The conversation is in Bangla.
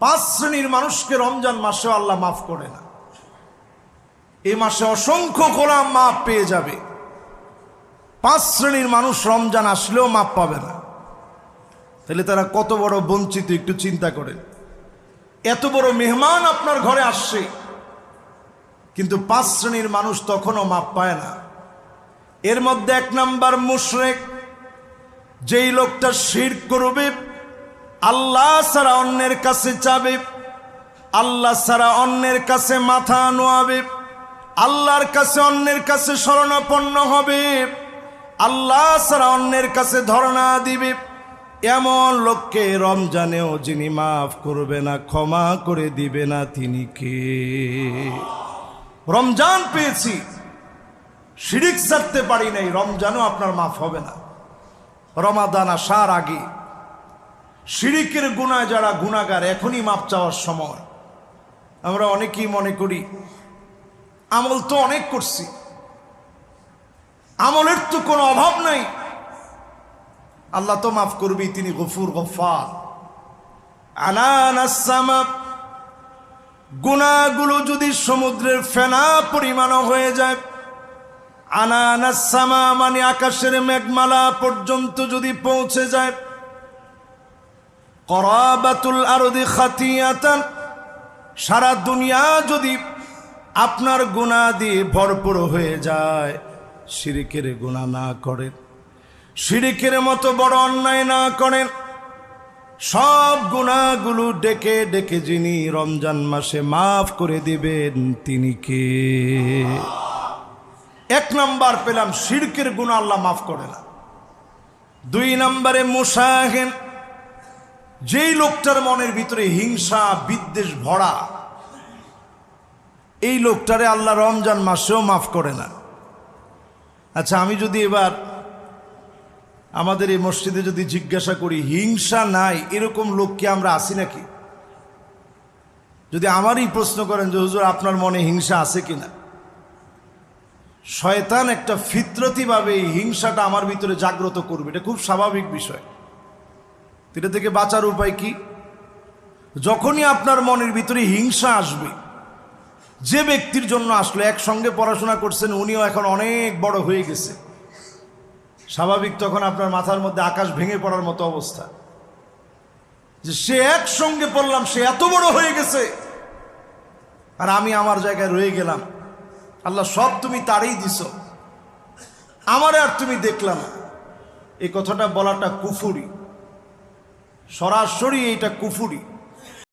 5 শ্রেণীর মানুষকে রমজান মাসে আল্লাহ মাফ করে না। এই মাসে অসংখ্য গোলাম মাফ পেয়ে যাবে। 5 শ্রেণীর মানুষ রমজান আসলেও মাফ পাবে না। তাহলে তারা কত বড় বঞ্চিত, একটু চিন্তা করেন। এত বড় মেহমান আপনার ঘরে আসছে, কিন্তু 5 শ্রেণীর মানুষ তখনও মাফ পায় না। এর মধ্যে 1 নাম্বার মুশরিক, যেই লোকটা শিরক করবে, আল্লাহ ছাড়া অন্যের কাছে চাবে, আল্লাহ ছাড়া অন্যের কাছে মাথা নোয়াবে, আল্লাহর কাছে অন্যের কাছে শরণাপন্ন হবে, আল্লাহ ছাড়া অন্যের কাছে ধর্ণা দিবে, এমন লোককে রমজানেও যিনি মাফ করবে না, ক্ষমা করে দিবে না, তিনি কে? রমজান পেয়েছি, শিরিক ছাড়তে পারি নাই, রমজানও আপনার মাফ হবে না। রমাদান আসার আগে শিরিকের গুনাহ যারা গুনাহগার, এখনই মাপ চাওয়ার সময়। আমরা অনেকেই মনে করি আমল তো অনেক করছি, আমলের তো কোনো অভাব নাই, আল্লাহ তো মাফ করবি, তিনি গফুর গফফার। আনানাস সামা, গুনাহগুলো যদি সমুদ্রের ফেনা পরিমাণও হয়ে যায়, আনানাস সামা মানে আকাশের মেঘমালা পর্যন্ত যদি পৌঁছে যায়, করাবাতুল আরদি খাতিয়াতান, সারা দুনিয়া যদি আপনার গুনাহ দিয়ে ভরপুর হয়ে যায়, শিরকের গুনাহ না করেন, শিরকের মতো বড় অন্যায় না করেন, সব গুনাহগুলো ডেকে ডেকে যিনি রমজান মাসে মাফ করে দিবেন, তিনি কে? 1 নাম্বার পেলাম, শিরকের গুনাহ আল্লাহ মাফ করে না। 2 নম্বরে মুশাহিন, যেই লোকটার মনের ভিতরে হিংসা বিদ্বেষ ভরা, এই লোকটারে আল্লাহ রমজান মাসেও মাফ করে না। আচ্ছা, আমি যদি এবার আমাদের এই মসজিদে যদি জিজ্ঞাসা করি, হিংসা নাই এরকম লোক কি আমরা আছি নাকি? যদি আমারই প্রশ্ন করেন যে হুজুর আপনার মনে হিংসা আছে কিনা, শয়তান একটা ফিতরতিভাবে এই হিংসাটা আমার ভিতরে জাগ্রত করবে, এটা খুব স্বাভাবিক বিষয়। এটা থেকে বাঁচার উপায় কি? যখনই আপনার মনের ভিতরে হিংসা আসবে, যে ব্যক্তির জন্য আসলো, একসঙ্গে পড়াশোনা করছেন, উনিও এখন অনেক বড় হয়ে গেছে, স্বাভাবিক তখন আপনার মাথার মধ্যে আকাশ ভেঙে পড়ার মতো অবস্থা, যে সে একসঙ্গে পড়লাম, সে এত বড় হয়ে গেছে আর আমি আমার জায়গায় রয়ে গেলাম। আল্লাহ সব তুমি তারই দিছ, আমারে আর তুমি দেখলা না। এই কথাটা বলাটা কুফরি, সরাসরি এইটা কুফরি।